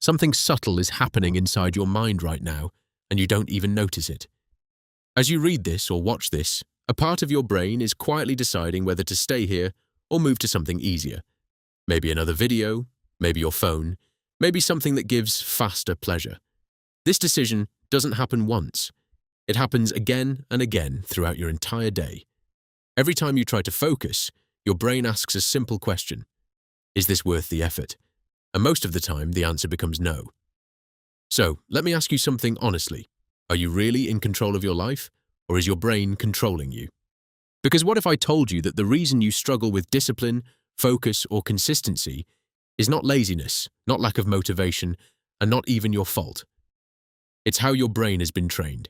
Something subtle is happening inside your mind right now, and you don't even notice it. As you read this or watch this, a part of your brain is quietly deciding whether to stay here or move to something easier. Maybe another video, maybe your phone, maybe something that gives faster pleasure. This decision doesn't happen once. It happens again and again throughout your entire day. Every time you try to focus, your brain asks a simple question: is this worth the effort? And most of the time, the answer becomes no. So, let me ask you something honestly. Are you really in control of your life, or is your brain controlling you? Because what if I told you that the reason you struggle with discipline, focus, or consistency is not laziness, not lack of motivation, and not even your fault? It's how your brain has been trained.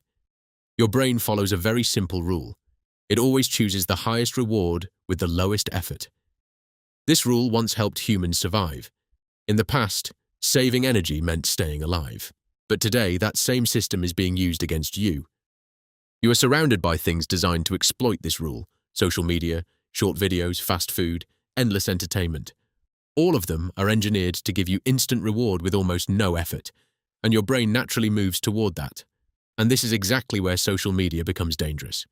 Your brain follows a very simple rule. It always chooses the highest reward with the lowest effort. This rule once helped humans survive. In the past, saving energy meant staying alive. But today, that same system is being used against you. You are surrounded by things designed to exploit this rule: social media, short videos, fast food, endless entertainment. All of them are engineered to give you instant reward with almost no effort, and your brain naturally moves toward that. And this is exactly where social media becomes dangerous.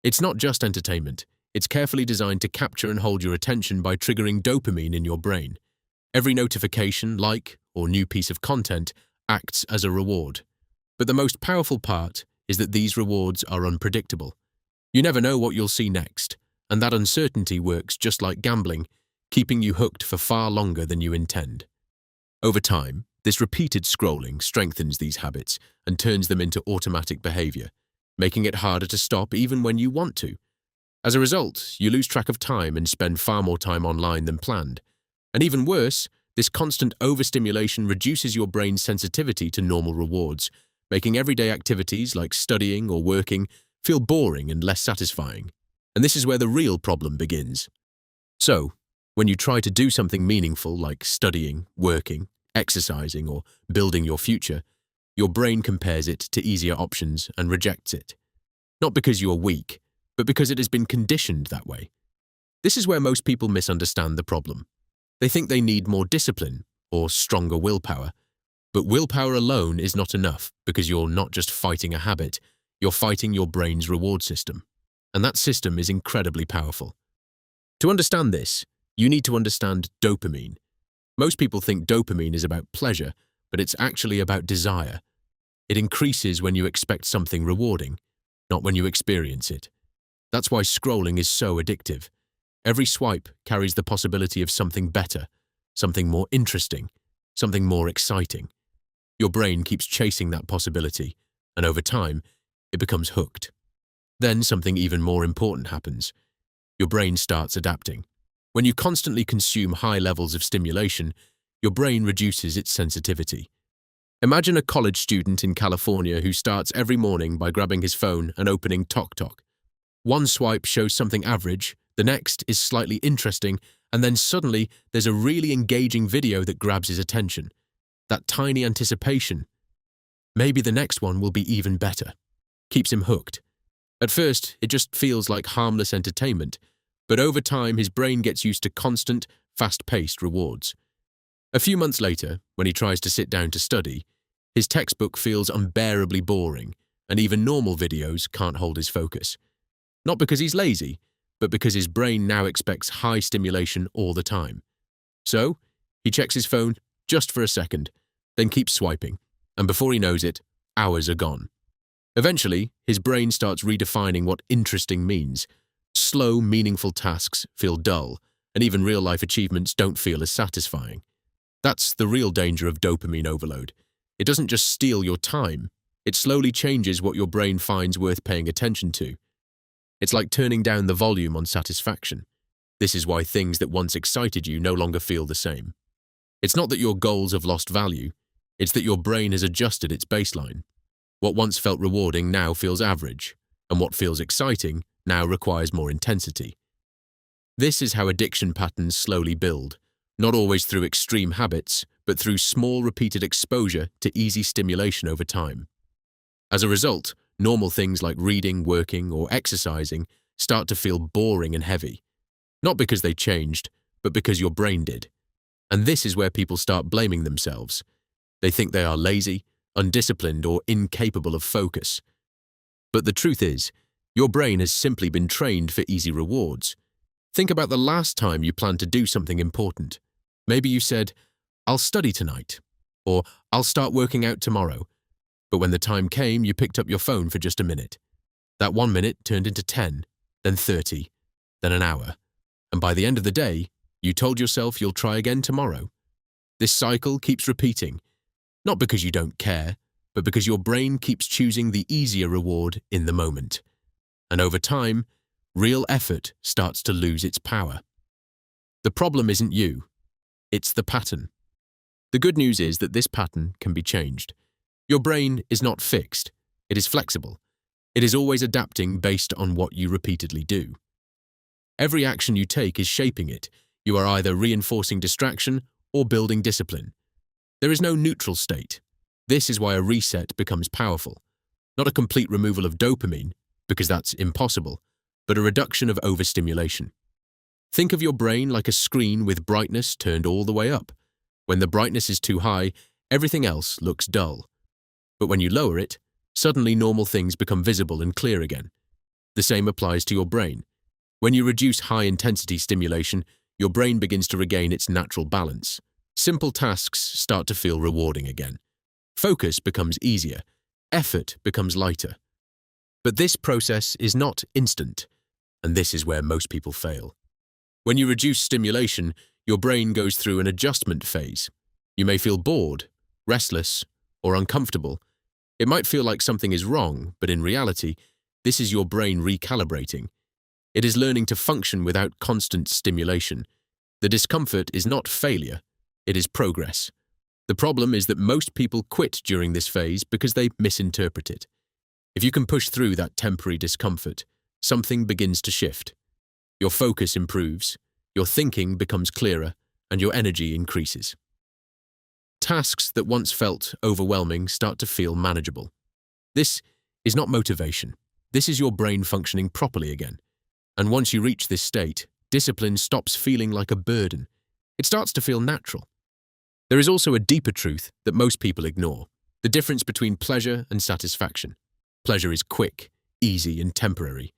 It's not just entertainment. It's carefully designed to capture and hold your attention by triggering dopamine in your brain. Every notification, like, or new piece of content acts as a reward. But the most powerful part is that these rewards are unpredictable. You never know what you'll see next, and that uncertainty works just like gambling, keeping you hooked for far longer than you intend. Over time, this repeated scrolling strengthens these habits and turns them into automatic behavior, making it harder to stop even when you want to. As a result, you lose track of time and spend far more time online than planned. And even worse, this constant overstimulation reduces your brain's sensitivity to normal rewards, making everyday activities like studying or working feel boring and less satisfying. And this is where the real problem begins. So, when you try to do something meaningful like studying, working, exercising, or building your future, your brain compares it to easier options and rejects it. Not because you are weak, but because it has been conditioned that way. This is where most people misunderstand the problem. They think they need more discipline or stronger willpower. But willpower alone is not enough, because you're not just fighting a habit, you're fighting your brain's reward system. And that system is incredibly powerful. To understand this, you need to understand dopamine. Most people think dopamine is about pleasure, but it's actually about desire. It increases when you expect something rewarding, not when you experience it. That's why scrolling is so addictive. Every swipe carries the possibility of something better, something more interesting, something more exciting. Your brain keeps chasing that possibility, and over time, it becomes hooked. Then something even more important happens. Your brain starts adapting. When you constantly consume high levels of stimulation, your brain reduces its sensitivity. Imagine a college student in California who starts every morning by grabbing his phone and opening TikTok. One swipe shows something average, the next is slightly interesting, and then suddenly there's a really engaging video that grabs his attention. That tiny anticipation. Maybe the next one will be even better. Keeps him hooked. At first, it just feels like harmless entertainment, but over time his brain gets used to constant, fast-paced rewards. A few months later, when he tries to sit down to study, his textbook feels unbearably boring, and even normal videos can't hold his focus. Not because he's lazy, but because his brain now expects high stimulation all the time. So, he checks his phone just for a second, then keeps swiping, and before he knows it, hours are gone. Eventually, his brain starts redefining what interesting means. Slow, meaningful tasks feel dull, and even real-life achievements don't feel as satisfying. That's the real danger of dopamine overload. It doesn't just steal your time, it slowly changes what your brain finds worth paying attention to. It's like turning down the volume on satisfaction. This is why things that once excited you no longer feel the same. It's not that your goals have lost value, it's that your brain has adjusted its baseline. What once felt rewarding now feels average, and what feels exciting now requires more intensity. This is how addiction patterns slowly build, not always through extreme habits, but through small repeated exposure to easy stimulation over time. As a result, normal things like reading, working, or exercising start to feel boring and heavy. Not because they changed, but because your brain did. And this is where people start blaming themselves. They think they are lazy, undisciplined, or incapable of focus. But the truth is, your brain has simply been trained for easy rewards. Think about the last time you planned to do something important. Maybe you said, "I'll study tonight," or "I'll start working out tomorrow." But when the time came, you picked up your phone for just a minute. That 1 minute turned into 10, then 30, then an hour. And by the end of the day, you told yourself you'll try again tomorrow. This cycle keeps repeating, not because you don't care, but because your brain keeps choosing the easier reward in the moment. And over time, real effort starts to lose its power. The problem isn't you, it's the pattern. The good news is that this pattern can be changed. Your brain is not fixed, it is flexible. It is always adapting based on what you repeatedly do. Every action you take is shaping it. You are either reinforcing distraction or building discipline. There is no neutral state. This is why a reset becomes powerful. Not a complete removal of dopamine, because that's impossible, but a reduction of overstimulation. Think of your brain like a screen with brightness turned all the way up. When the brightness is too high, everything else looks dull. But when you lower it, suddenly normal things become visible and clear again. The same applies to your brain. When you reduce high-intensity stimulation, your brain begins to regain its natural balance. Simple tasks start to feel rewarding again. Focus becomes easier. Effort becomes lighter. But this process is not instant, and this is where most people fail. When you reduce stimulation, your brain goes through an adjustment phase. You may feel bored, restless, or uncomfortable. It might feel like something is wrong, but in reality, this is your brain recalibrating. It is learning to function without constant stimulation. The discomfort is not failure, it is progress. The problem is that most people quit during this phase because they misinterpret it. If you can push through that temporary discomfort, something begins to shift. Your focus improves, your thinking becomes clearer, and your energy increases. Tasks that once felt overwhelming start to feel manageable. This is not motivation. This is your brain functioning properly again. And once you reach this state, discipline stops feeling like a burden. It starts to feel natural. There is also a deeper truth that most people ignore, the difference between pleasure and satisfaction. Pleasure is quick, easy, and temporary.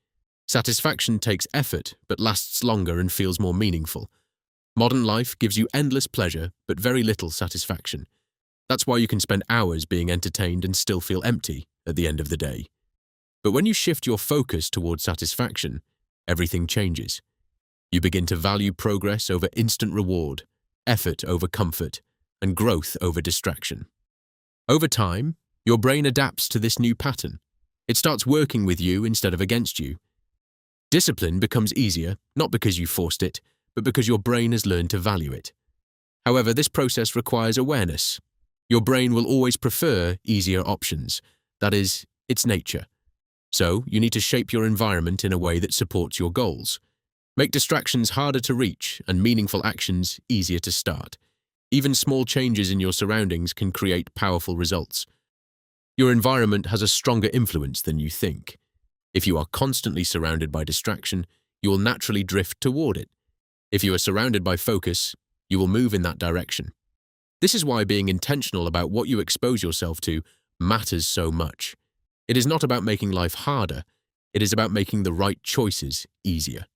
Satisfaction takes effort, but lasts longer and feels more meaningful. Modern life gives you endless pleasure, but very little satisfaction. That's why you can spend hours being entertained and still feel empty at the end of the day. But when you shift your focus towards satisfaction, everything changes. You begin to value progress over instant reward, effort over comfort, and growth over distraction. Over time, your brain adapts to this new pattern. It starts working with you instead of against you. Discipline becomes easier, not because you forced it, but because your brain has learned to value it. However, this process requires awareness. Your brain will always prefer easier options. That is, its nature. So, you need to shape your environment in a way that supports your goals. Make distractions harder to reach and meaningful actions easier to start. Even small changes in your surroundings can create powerful results. Your environment has a stronger influence than you think. If you are constantly surrounded by distraction, you will naturally drift toward it. If you are surrounded by focus, you will move in that direction. This is why being intentional about what you expose yourself to matters so much. It is not about making life harder, it is about making the right choices easier.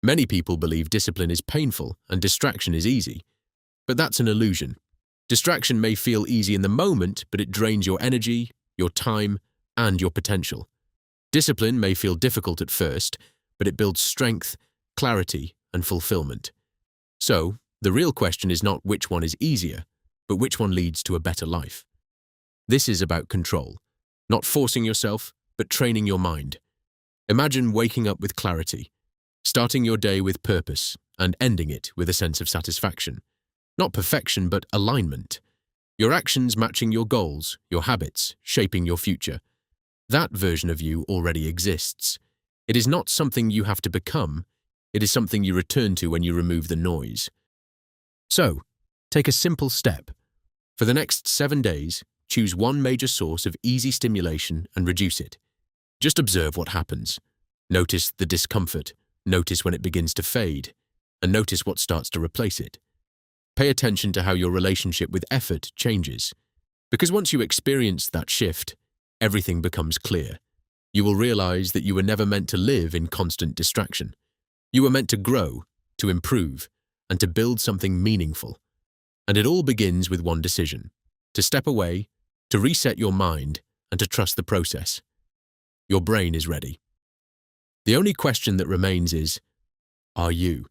Many people believe discipline is painful and distraction is easy. But that's an illusion. Distraction may feel easy in the moment, but it drains your energy, your time, and your potential. Discipline may feel difficult at first, but it builds strength, clarity, and fulfillment. So, the real question is not which one is easier, but which one leads to a better life. This is about control, not forcing yourself, but training your mind. Imagine waking up with clarity, starting your day with purpose, and ending it with a sense of satisfaction. Not perfection, but alignment. Your actions matching your goals, your habits, shaping your future. That version of you already exists. It is not something you have to become. It is something you return to when you remove the noise. So, take a simple step. For the next 7 days, choose one major source of easy stimulation and reduce it. Just observe what happens. Notice the discomfort. Notice when it begins to fade. And notice what starts to replace it. Pay attention to how your relationship with effort changes. Because once you experience that shift, everything becomes clear. You will realize that you were never meant to live in constant distraction. You were meant to grow, to improve, and to build something meaningful. And it all begins with one decision: to step away, to reset your mind, and to trust the process. Your brain is ready. The only question that remains is, are you?